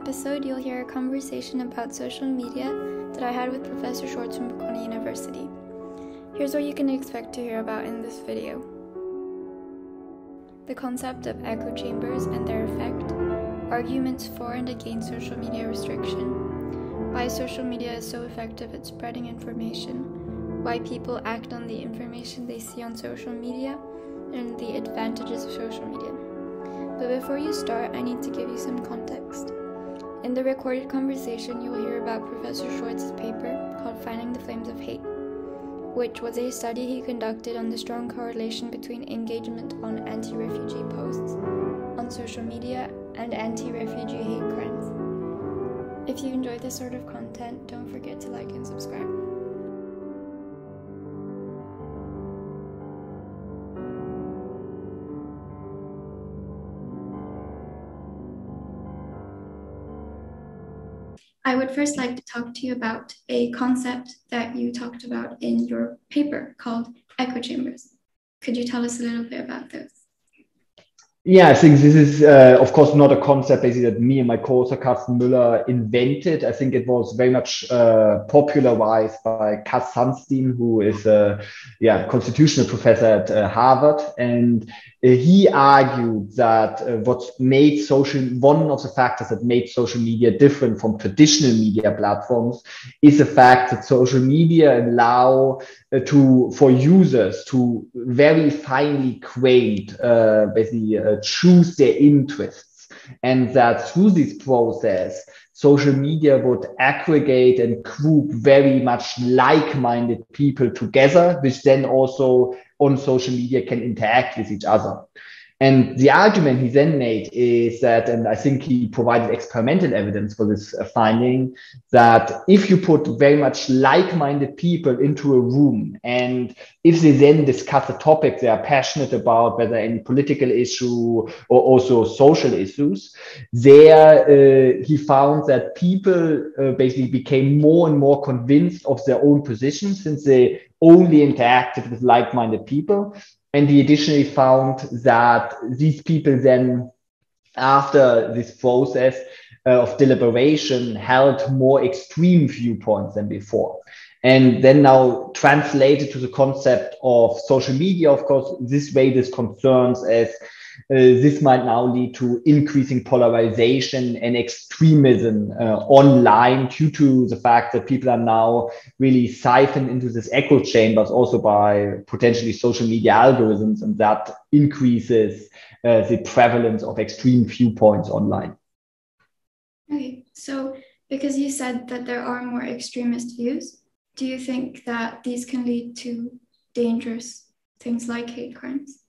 episode, you'll hear a conversation about social media that I had with Professor Schwartz from Bocconi University. Here's what you can expect to hear about in this video. The concept of echo chambers and their effect, arguments for and against social media restriction, why social media is so effective at spreading information, why people act on the information they see on social media, and the advantages of social media. But before you start, I need to give you some context. In the recorded conversation, you will hear about Professor Schwartz's paper called Fanning the Flames of Hate, which was a study he conducted on the strong correlation between engagement on anti-refugee posts on social media and anti-refugee hate crimes. If you enjoy this sort of content, don't forget to like and subscribe. I would first like to talk to you about a concept that you talked about in your paper called echo chambers. Could you tell us a little bit about those? Yeah, I think this is, of course, not a concept basically that me and my co-author Carsten Müller invented. I think it was very much popularized by Cass Sunstein, who is a constitutional professor at Harvard. And he argued that one of the factors that made social media different from traditional media platforms is the fact that social media allow for users to very finely grained choose their interests, and that through this process social media would aggregate and group very much like-minded people together, which then also on social media can interact with each other. And the argument he then made is that, and I think he provided experimental evidence for this finding, that if you put very much like-minded people into a room, and if they then discuss a topic they are passionate about, whether any political issue or also social issues, he found that people basically became more and more convinced of their own position since they only interacted with like-minded people. And he additionally found that these people then, after this process of deliberation, held more extreme viewpoints than before. And then now translated to the concept of social media, of course, this concerns as this might now lead to increasing polarization and extremism online due to the fact that people are now really siphoned into this echo chambers also by potentially social media algorithms, and that increases the prevalence of extreme viewpoints online. Okay, so because you said that there are more extremist views, do you think that these can lead to dangerous things like hate crimes?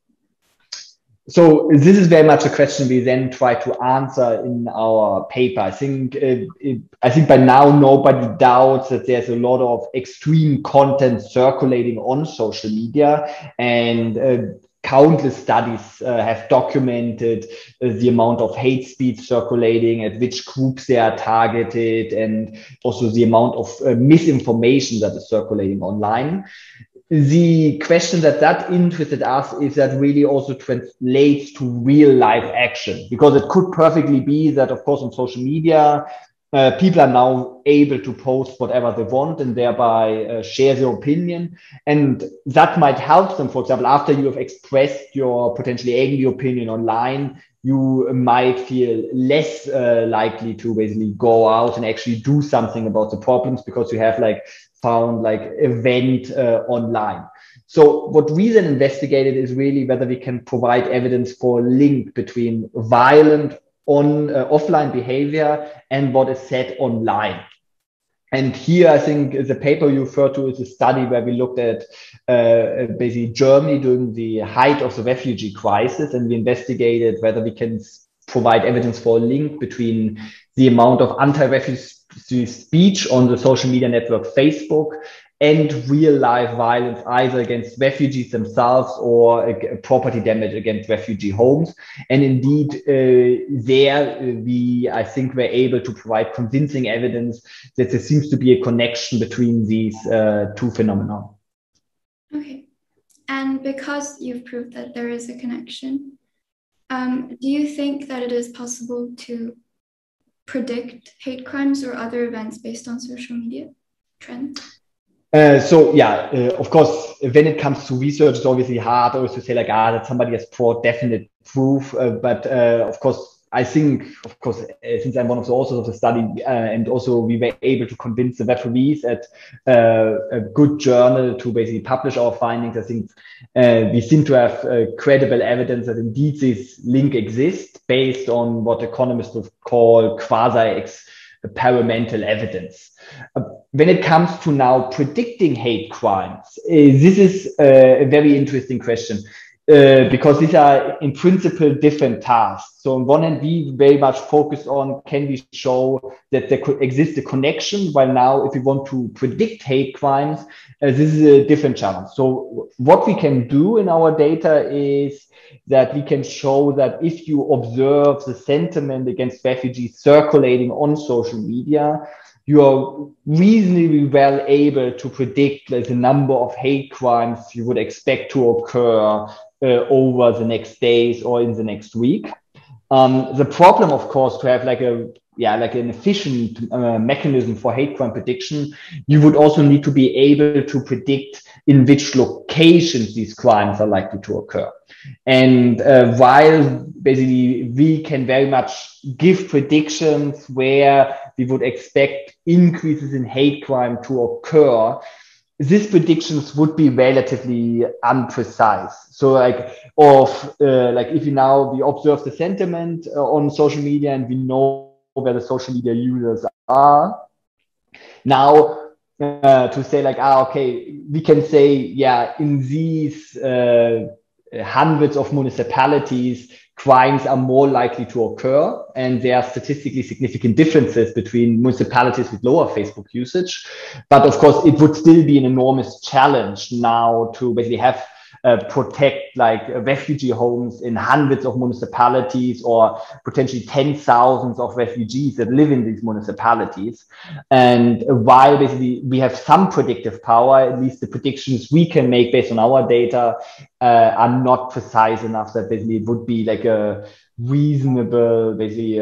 So this is very much a question we then try to answer in our paper. I think by now nobody doubts that there's a lot of extreme content circulating on social media, and countless studies have documented the amount of hate speech circulating, at which groups they are targeted, and also the amount of misinformation that is circulating online. The question that interested us is that really also translates to real life action, because it could perfectly be that, of course, on social media, people are now able to post whatever they want and thereby share their opinion. And that might help them. For example, after you have expressed your potentially angry opinion online, you might feel less likely to basically go out and actually do something about the problems, because you have found a vent online. So what we then investigated is really whether we can provide evidence for a link between violent offline behavior and what is said online. And here, I think the paper you refer to is a study where we looked at basically Germany during the height of the refugee crisis, and we investigated whether we can provide evidence for a link between the amount of anti-refugee speech on the social media network Facebook and real life violence, either against refugees themselves or property damage against refugee homes. And indeed, I think we're able to provide convincing evidence that there seems to be a connection between these two phenomena. Okay. And because you've proved that there is a connection, do you think that it is possible to predict hate crimes or other events based on social media trends? So yeah, of course, when it comes to research, it's obviously hard always to say like, that somebody has brought definite proof. But of course, I think, of course, since I'm one of the authors of the study, and also we were able to convince the referees at a good journal to basically publish our findings. I think we seem to have credible evidence that indeed this link exists based on what economists would call quasi-experimental evidence. When it comes to now predicting hate crimes, this is a very interesting question. Because these are in principle different tasks. So on one hand, we very much focus on, can we show that there could exist a connection, while now if we want to predict hate crimes, this is a different challenge. So what we can do in our data is that we can show that if you observe the sentiment against refugees circulating on social media, you are reasonably well able to predict the number of hate crimes you would expect to occur over the next days or in the next week. The problem, of course, to have like an efficient mechanism for hate crime prediction, you would also need to be able to predict in which locations these crimes are likely to occur. And while basically we can very much give predictions where we would expect increases in hate crime to occur, these predictions would be relatively unprecise. So like if we observe the sentiment on social media and we know where the social media users are, now to say like, okay, we can say, yeah, in these hundreds of municipalities, crimes are more likely to occur, and there are statistically significant differences between municipalities with lower Facebook usage. But of course, it would still be an enormous challenge now to basically have protect like refugee homes in hundreds of municipalities, or potentially 10,000s of refugees that live in these municipalities. And while basically we have some predictive power, at least the predictions we can make based on our data are not precise enough that basically it would be like a reasonable basically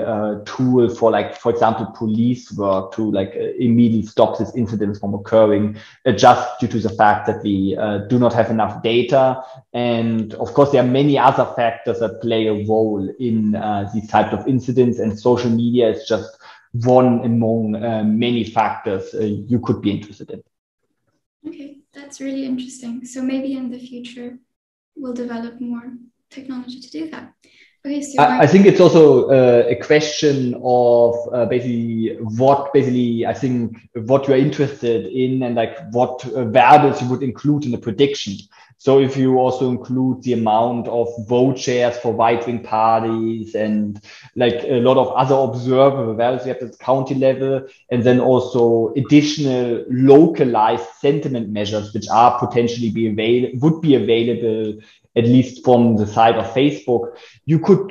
tool for, like, for example, police work to like immediately stop this incidents from occurring, just due to the fact that we do not have enough data. And of course, there are many other factors that play a role in these types of incidents, and social media is just one among many factors you could be interested in. Okay, that's really interesting. So maybe in the future, we'll develop more technology to do that. Okay, so I think it's also a question of basically I think what you're interested in, and like what variables you would include in the prediction. So if you also include the amount of vote shares for right-wing parties and like a lot of other observable values, you have at the county level, and then also additional localized sentiment measures, which are potentially would be available at least from the side of Facebook, you could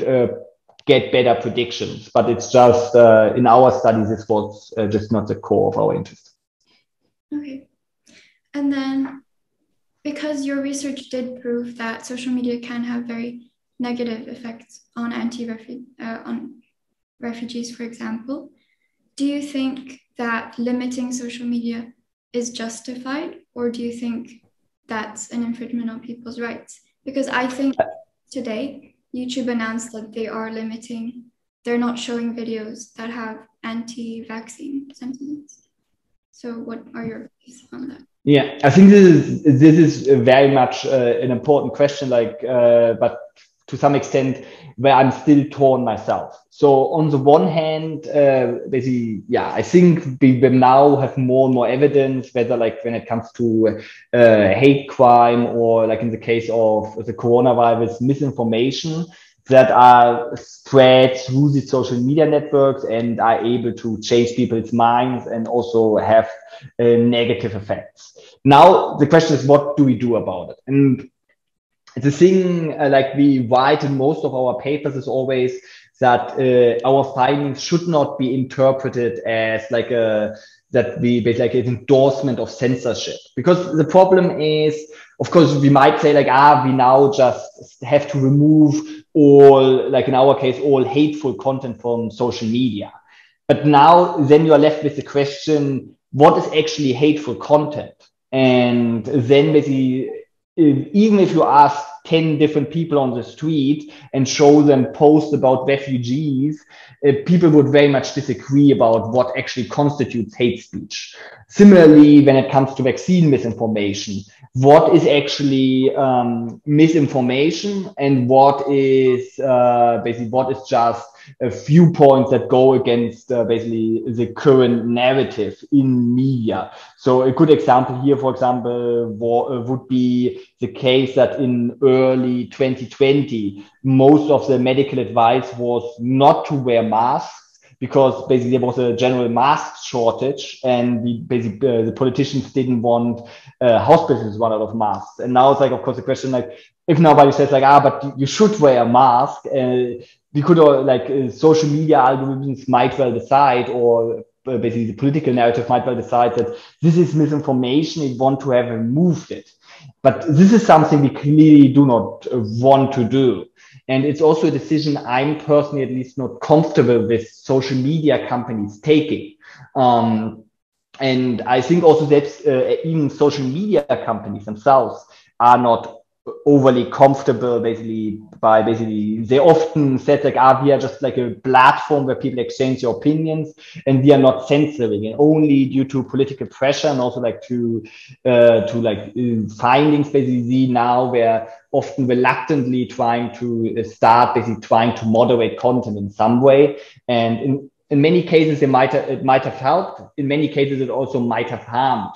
get better predictions. But it's just in our studies, this was just not the core of our interest. Okay. And then, because your research did prove that social media can have very negative effects on on refugees, for example, do you think that limiting social media is justified, or do you think that's an infringement on people's rights? Because I think today YouTube announced that they're not showing videos that have anti-vaccine sentiments. So what are your views on that? Yeah, I think this is very much an important question, but to some extent where I'm still torn myself. So on the one hand, basically, I think we will now have more and more evidence, whether like when it comes to hate crime, or like in the case of the coronavirus, misinformation that are spread through the social media networks and are able to change people's minds and also have negative effects. Now, the question is, what do we do about it? And the thing, like we write in most of our papers, is always that our findings should not be interpreted as like that we basically like an endorsement of censorship. Because the problem is, of course, we might say like, we now just have to remove all, like in our case, all hateful content from social media. But now then you are left with the question, what is actually hateful content? And then basically, even if you ask 10 different people on the street and show them posts about refugees, people would very much disagree about what actually constitutes hate speech. Similarly, when it comes to vaccine misinformation, what is actually misinformation and what is basically what is just a few points that go against basically the current narrative in media. So a good example here, for example, would be the case that in early 2020, most of the medical advice was not to wear masks because basically there was a general mask shortage and the politicians didn't want hospitals to run out of masks. And now it's like, of course, the question like, if nobody says like, but you should wear a mask, we could social media algorithms might well decide, or basically the political narrative might well decide that this is misinformation, we want to have removed it. But this is something we clearly do not want to do. And it's also a decision I'm personally at least not comfortable with social media companies taking. And I think also that even social media companies themselves are not overly comfortable they often said like, we are just like a platform where people exchange their opinions and we are not censoring, and only due to political pressure and also like to findings basically now we're often reluctantly trying to trying to moderate content in some way. And in many cases, it might have helped. In many cases, it also might have harmed.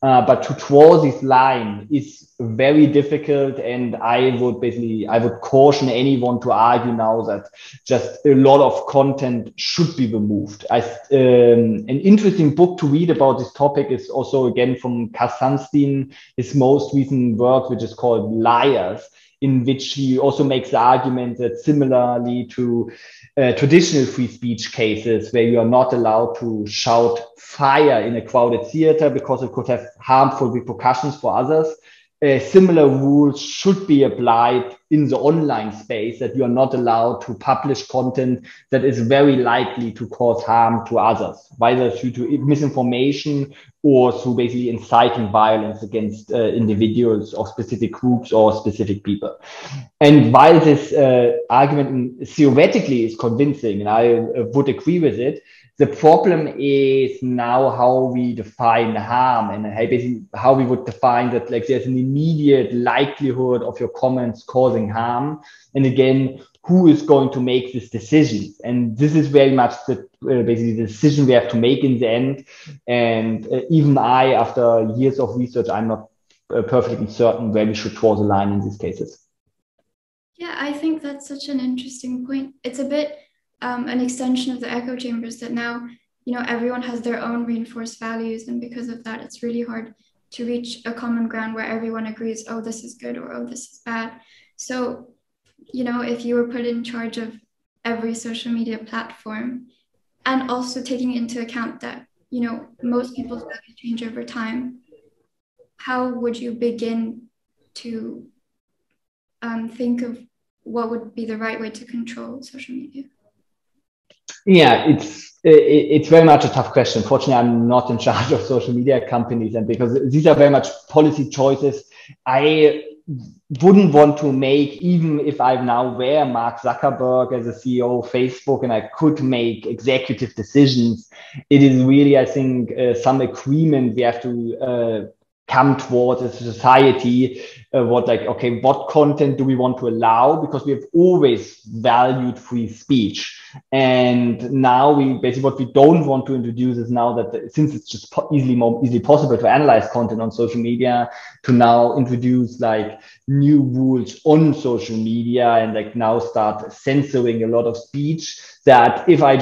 But to draw this line is very difficult, and I would caution anyone to argue now that just a lot of content should be removed. An interesting book to read about this topic is also again from Cass Sunstein, his most recent work, which is called Liars, in which he also makes the argument that similarly to traditional free speech cases where you are not allowed to shout fire in a crowded theater because it could have harmful repercussions for others, similar rules should be applied in the online space, that you are not allowed to publish content that is very likely to cause harm to others, whether due to misinformation or through basically inciting violence against individuals or specific groups or specific people. And while this argument theoretically is convincing, and I would agree with it, the problem is now how we define harm, and basically how we would define that like there's an immediate likelihood of your comments causing harm. And again, who is going to make this decision? And this is very much basically the decision we have to make in the end. And even I, after years of research, I'm not perfectly certain where we should draw the line in these cases. Yeah, I think that's such an interesting point. It's a bit an extension of the echo chambers that now, everyone has their own reinforced values. And because of that, it's really hard to reach a common ground where everyone agrees, oh, this is good, or oh, this is bad. So, if you were put in charge of every social media platform, and also taking into account that, most people's values change over time, how would you begin to think of what would be the right way to control social media? Yeah, it's very much a tough question. Fortunately, I'm not in charge of social media companies, and because these are very much policy choices, I wouldn't want to make, even if I now wear Mark Zuckerberg as a CEO of Facebook and I could make executive decisions. It is really, I think, some agreement we have to come towards as a society. What content do we want to allow? Because we have always valued free speech. And now what we don't want to introduce is now that since it's just more easily possible to analyze content on social media, to now introduce like new rules on social media and like now start censoring a lot of speech, that if I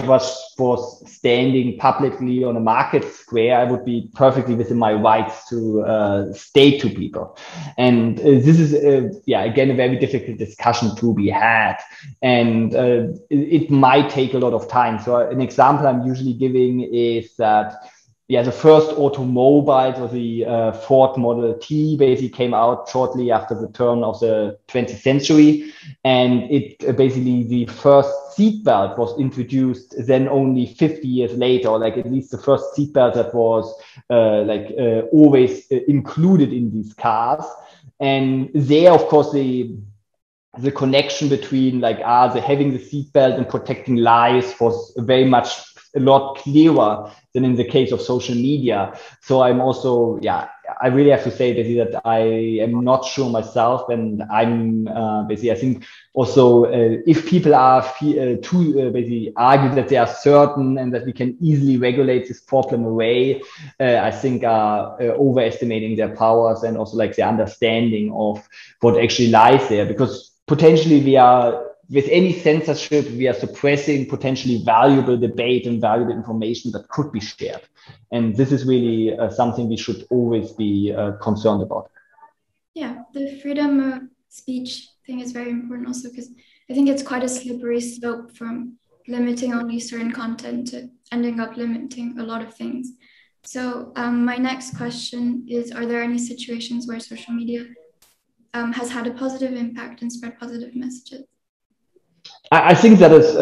was standing publicly on a market square, I would be perfectly within my rights to state to people. And this is, again, a very difficult discussion to be had. And it might take a lot of time. So an example I'm usually giving is that yeah, the first automobiles, or the Ford Model T, basically came out shortly after the turn of the 20th century. And it basically, the first seatbelt was introduced then only 50 years later, or like at least the first seatbelt that was always included in these cars. And there, of course, the connection between like the having the seatbelt and protecting lives was very much a lot clearer than in the case of social media. So I'm also, yeah, I really have to say basically that I am not sure myself, and I'm basically, I think also if people are too basically argue that they are certain and that we can easily regulate this problem away, I think are overestimating their powers and also like the understanding of what actually lies there, because potentially we are, with any censorship, we are suppressing potentially valuable debate and valuable information that could be shared. And this is really something we should always be concerned about. Yeah, the freedom of speech thing is very important also, because I think it's quite a slippery slope from limiting only certain content to ending up limiting a lot of things. So my next question is, are there any situations where social media has had a positive impact and spread positive messages? I think that is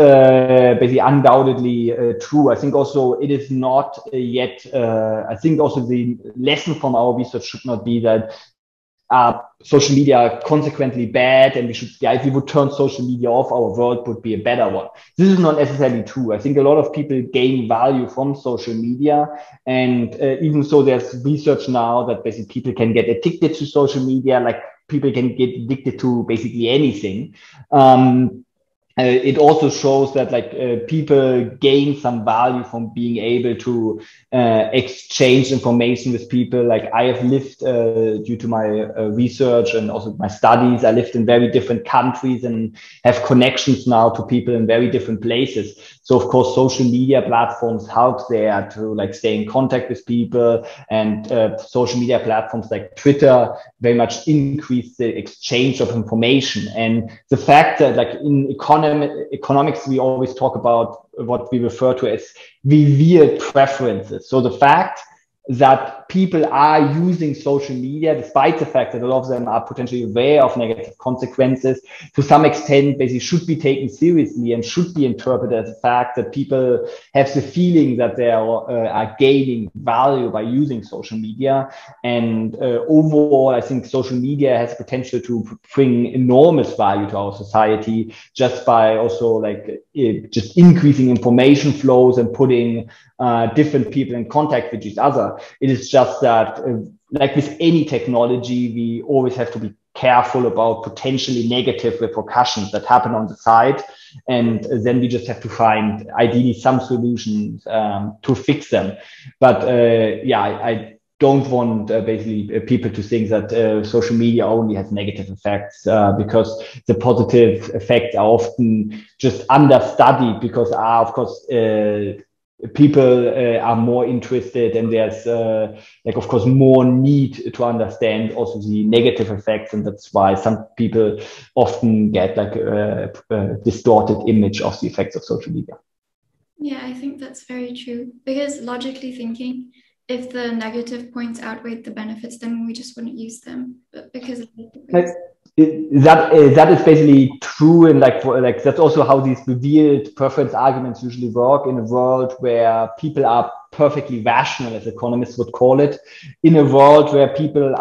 basically undoubtedly true. I think also it is not yet, I think also the lesson from our research should not be that social media are consequently bad and we should, yeah, if we would turn social media off, our world would be a better one. This is not necessarily true. I think a lot of people gain value from social media. And even so, there's research now that basically people can get addicted to social media, like people can get addicted to basically anything. It also shows that like people gain some value from being able to exchange information with people. Like I have lived due to my research and also my studies, I lived in very different countries and have connections now to people in very different places. So of course, social media platforms help there to like stay in contact with people, and social media platforms like Twitter very much increase the exchange of information. And the fact that like in economics, we always talk about what we refer to as revealed preferences. So the fact that people are using social media, despite the fact that a lot of them are potentially aware of negative consequences, to some extent basically should be taken seriously and should be interpreted as a fact that people have the feeling that they are gaining value by using social media. And overall, I think social media has potential to bring enormous value to our society just by also like just increasing information flows and putting different people in contact with each other. It is just that, like with any technology, we always have to be careful about potentially negative repercussions that happen on the side. And then we just have to find ideally some solutions to fix them. But yeah, I don't want basically people to think that social media only has negative effects, because the positive effects are often just understudied because of course people are more interested, and there's like of course more need to understand also the negative effects, and that's why some people often get like a distorted image of the effects of social media. Yeah, I think that's very true, because logically thinking, if the negative points outweighed the benefits, then we just wouldn't use them. But because of that is basically true, and like that's also how these revealed preference arguments usually work in a world where people are perfectly rational, as economists would call it, in a world where people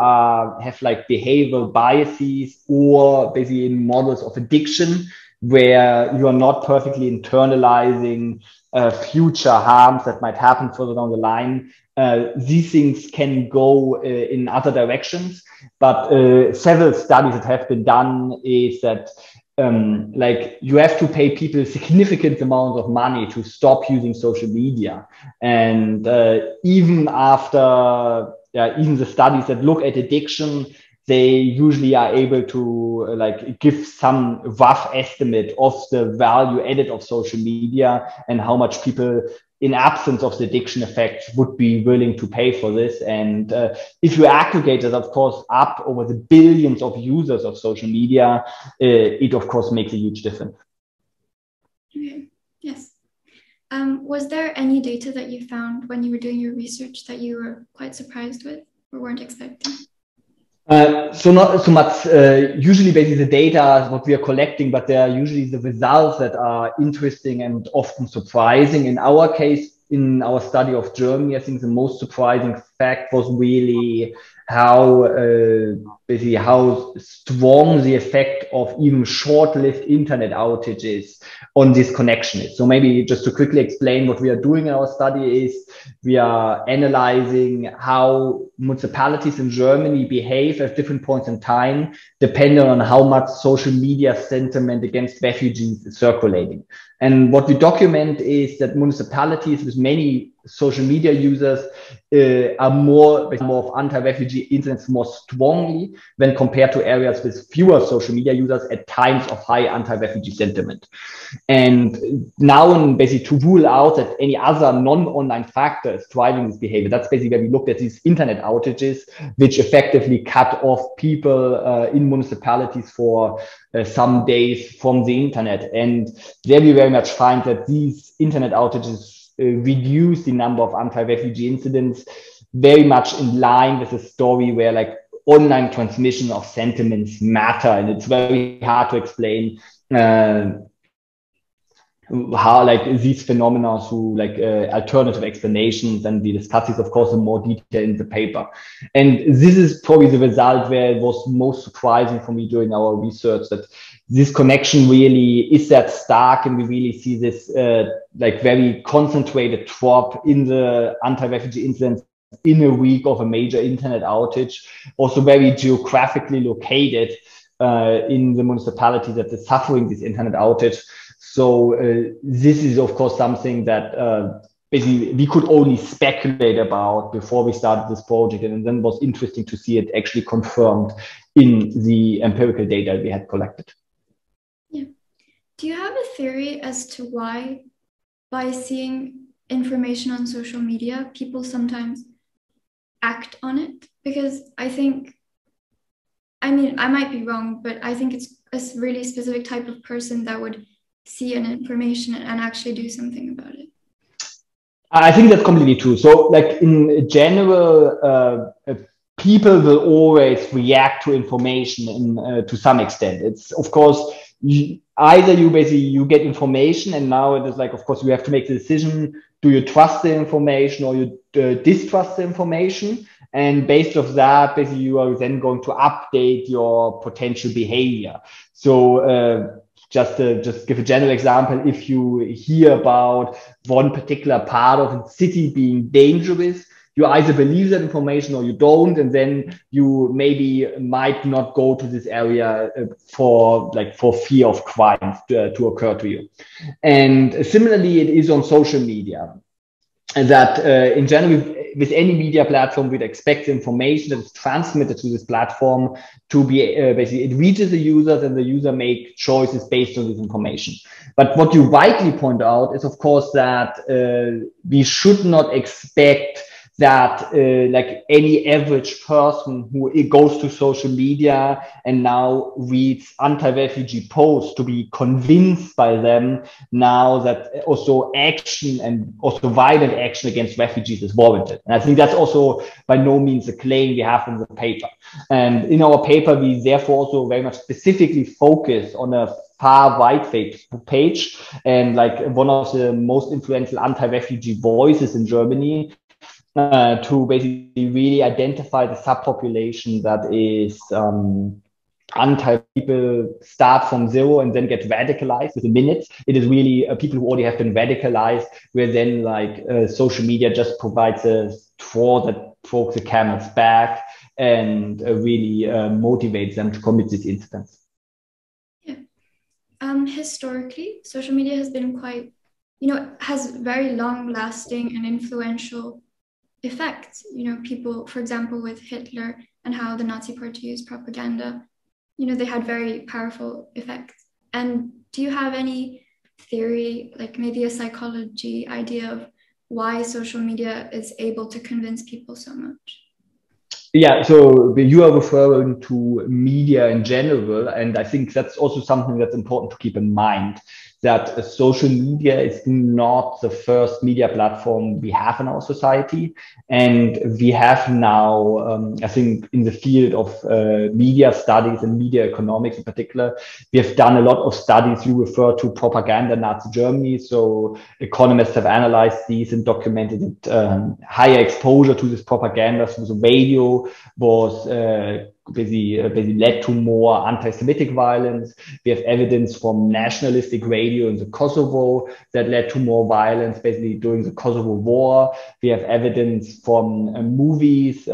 have like behavioral biases, or basically in models of addiction where you are not perfectly internalizing future harms that might happen further down the line. These things can go in other directions, but several studies that have been done is that like you have to pay people significant amounts of money to stop using social media. And even after even the studies that look at addiction, they usually are able to like give some rough estimate of the value added of social media and how much people in absence of the addiction effect would be willing to pay for this. And if you aggregate it, of course, up over the billions of users of social media, it of course makes a huge difference. Okay. Yes. Was there any data that you found when you were doing your research that you were quite surprised with or weren't expecting? So not so much usually basically the data is what we are collecting, but they are usually the results that are interesting and often surprising. In our case, in our study of Germany, I think the most surprising fact was really how basically how strong the effect of even short-lived internet outages on this connection is. So maybe just to quickly explain what we are doing in our study is we are analyzing how municipalities in Germany behave at different points in time, depending on how much social media sentiment against refugees is circulating. And what we document is that municipalities with many social media users are more of anti-refugee incidents more strongly when compared to areas with fewer social media users at times of high anti-refugee sentiment. And now, basically, to rule out that any other non-online factor is driving this behavior, that's basically where we looked at these internet outages, which effectively cut off people in municipalities for some days from the internet. And there we very much find that these internet outages reduce the number of anti-refugee incidents, very much in line with a story where like online transmission of sentiments matter. And it's very hard to explain how like these phenomena through like alternative explanations, and we discuss this of course in more detail in the paper. And this is probably the result where it was most surprising for me during our research, that this connection really is that stark, and we really see this like very concentrated drop in the anti-refugee incidents in a week of a major internet outage, also very geographically located in the municipality that is suffering this internet outage. So this is, of course, something that basically we could only speculate about before we started this project. And then it was interesting to see it actually confirmed in the empirical data we had collected. Yeah. Do you have a theory as to why, by seeing information on social media, people sometimes act on it? Because I think, I mean, I might be wrong, but I think it's a really specific type of person that would see an information and actually do something about it. I think that's completely true. So like in general, people will always react to information to some extent. It's of course, either you get information, and now it is like, of course, you have to make the decision, do you trust the information or you distrust the information? And based off that, basically you are then going to update your potential behavior. So just give a general example, if you hear about one particular part of a city being dangerous, you either believe that information or you don't, and then you maybe might not go to this area for fear of crimes to occur to you. And similarly, it is on social media, that in general, with any media platform, we'd expect the information that is transmitted to this platform to be basically, it reaches the users and the user make choices based on this information. But what you rightly point out is, of course, that we should not expect that like any average person who goes to social media and now reads anti-refugee posts to be convinced by them now that also action, and also violent action against refugees, is warranted. And I think that's also by no means a claim we have in the paper. And in our paper, we therefore also very much specifically focus on a far-right Facebook page, and like one of the most influential anti-refugee voices in Germany, to basically really identify the subpopulation that is people start from zero and then get radicalized within minutes. It is really people who already have been radicalized, where then like social media just provides a straw that throws the camel's back and really motivates them to commit these incidents. Yeah. Historically, social media has been quite, has very long-lasting and influential effects. People, for example, with Hitler and how the Nazi Party used propaganda, they had very powerful effects. And do you have any theory, like maybe a psychology idea of why social media is able to convince people so much? Yeah, so you are referring to media in general, and I think that's also something that's important to keep in mind, that social media is not the first media platform we have in our society. And we have now, I think, in the field of media studies and media economics in particular, we have done a lot of studies. You refer to propaganda in Nazi Germany. So economists have analyzed these and documented that higher exposure to this propaganda through the radio was basically led to more anti-Semitic violence. We have evidence from nationalistic radio in the Kosovo that led to more violence, basically during the Kosovo War. We have evidence from movies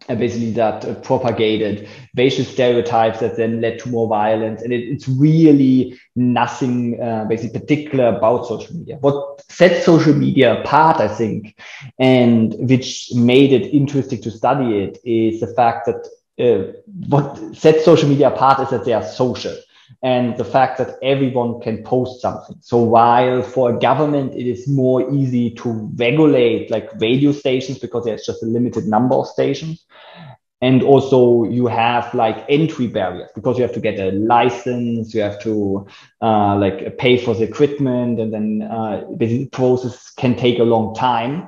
basically that propagated racial stereotypes that then led to more violence. And it's really nothing basically particular about social media. What sets social media apart, I think, and which made it interesting to study it, is the fact that what sets social media apart is that they are social. And the fact that everyone can post something. So while for a government, it is more easy to regulate like radio stations because there's just a limited number of stations. And also you have like entry barriers because you have to get a license, you have to like pay for the equipment, and then the process can take a long time.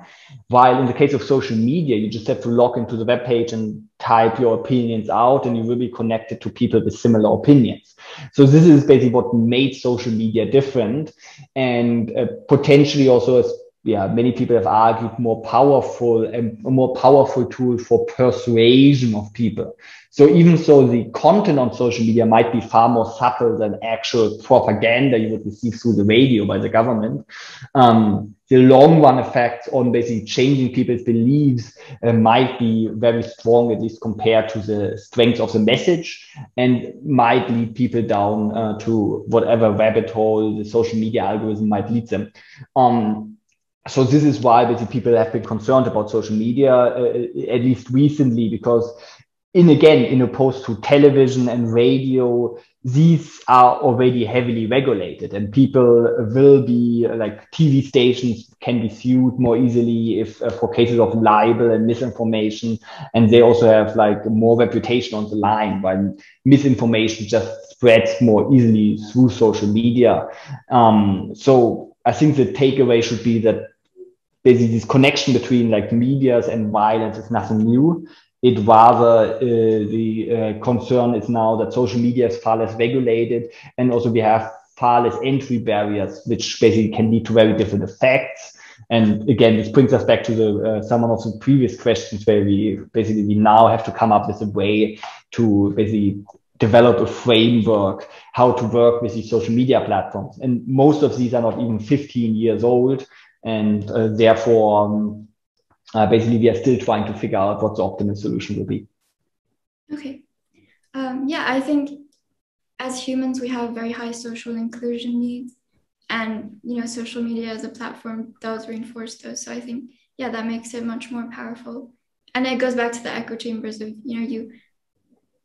While in the case of social media, you just have to log into the web page and type your opinions out, and you will be connected to people with similar opinions. So this is basically what made social media different, and potentially also, as many people have argued, more powerful and a more powerful tool for persuasion of people. So even though the content on social media might be far more subtle than actual propaganda you would receive through the radio by the government, the long run effects on basically changing people's beliefs might be very strong, at least compared to the strength of the message, and might lead people down to whatever rabbit hole the social media algorithm might lead them. So this is why basically people have been concerned about social media, at least recently, because in opposed to television and radio, these are already heavily regulated, and people will be like TV stations can be sued more easily if for cases of libel and misinformation, and they also have like more reputation on the line, while misinformation just spreads more easily through social media. So I think the takeaway should be that basically this connection between like medias and violence is nothing new. It rather the concern is now that social media is far less regulated, and also we have far less entry barriers, which basically can lead to very different effects. And again, this brings us back to the some of the previous questions, where we now have to come up with a way to basically develop a framework how to work with these social media platforms. And most of these are not even 15 years old. And therefore, basically, we are still trying to figure out what the optimal solution will be. Okay. I think as humans, we have very high social inclusion needs. And, social media as a platform does reinforce those. So I think, that makes it much more powerful. And it goes back to the echo chambers of,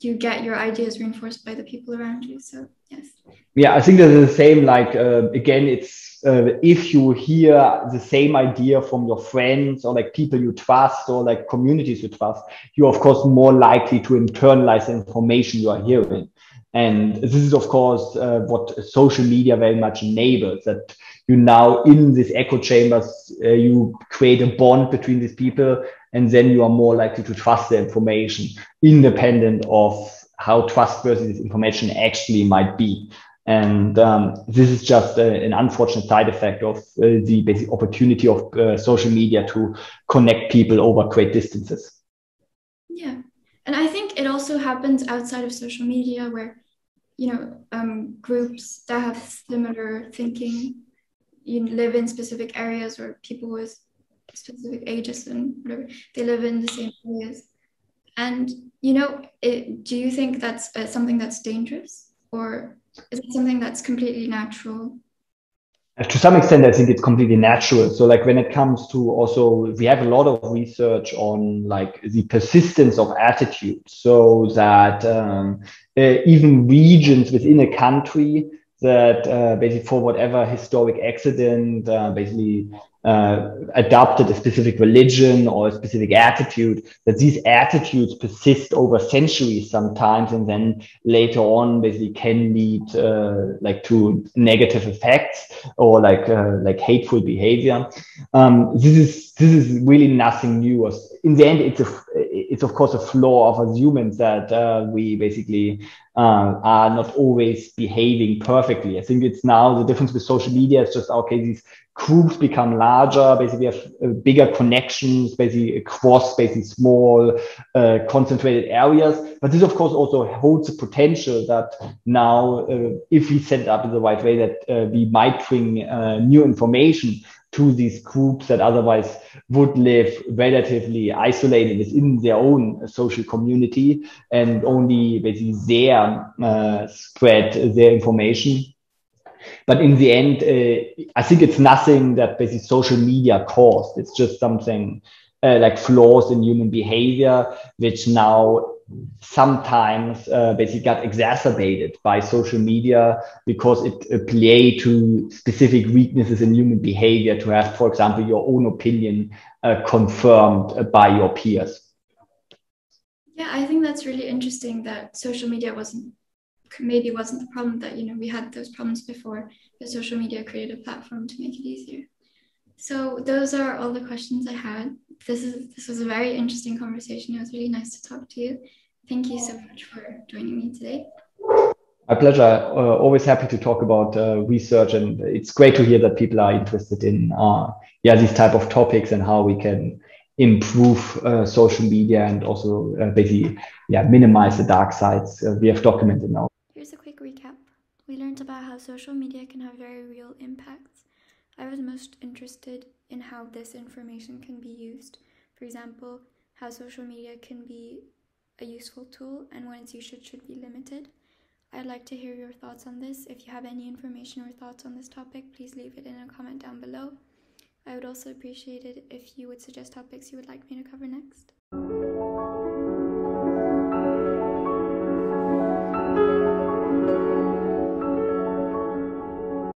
you get your ideas reinforced by the people around you. So, yes. Yeah, I think that's the same. Like, again, it's if you hear the same idea from your friends or like people you trust or like communities you trust, you're of course more likely to internalize the information you are hearing. And this is, of course, what social media very much enables, that you now in these echo chambers, you create a bond between these people, and then you are more likely to trust the information, independent of how trustworthy this information actually might be. And this is just an unfortunate side effect of the basic opportunity of social media to connect people over great distances. Yeah. And I think it also happens outside of social media, where, groups that have similar thinking, live in specific areas, or people with specific ages and whatever, they live in the same areas. And, do you think that's something that's dangerous, or is it something that's completely natural? To some extent, I think it's completely natural. So like when it comes to also, we have a lot of research on like the persistence of attitudes, so that even regions within a country that basically for whatever historic accident basically adopted a specific religion or a specific attitude, that these attitudes persist over centuries sometimes, and then later on basically can lead like to negative effects or like hateful behavior. This is really nothing new. In the end, it's of course a flaw of us humans that we basically are not always behaving perfectly. I think it's now the difference with social media. It's just okay, these groups become larger, basically have bigger connections, basically across basically small concentrated areas. But this of course also holds the potential that now if we set it up in the right way, that we might bring new information to these groups that otherwise would live relatively isolated within their own social community and only basically there spread their information. But in the end, I think it's nothing that basically social media caused. It's just something like flaws in human behavior, which now sometimes basically got exacerbated by social media because it play to specific weaknesses in human behavior to have, for example, your own opinion confirmed by your peers. Yeah, I think that's really interesting that social media maybe wasn't the problem, that we had those problems before, but social media created a platform to make it easier. So those are all the questions I had. This was a very interesting conversation. It was really nice to talk to you. Thank you so much for joining me today. My pleasure. Always happy to talk about research, and it's great to hear that people are interested in these type of topics and how we can improve social media and also basically minimize the dark sides we have documented now. Here's a quick recap. We learned about how social media can have very real impacts. I was most interested in how this information can be used. For example, how social media can be a useful tool and when its usage should be limited. I'd like to hear your thoughts on this. If you have any information or thoughts on this topic, please leave it in a comment down below. I would also appreciate it if you would suggest topics you would like me to cover next.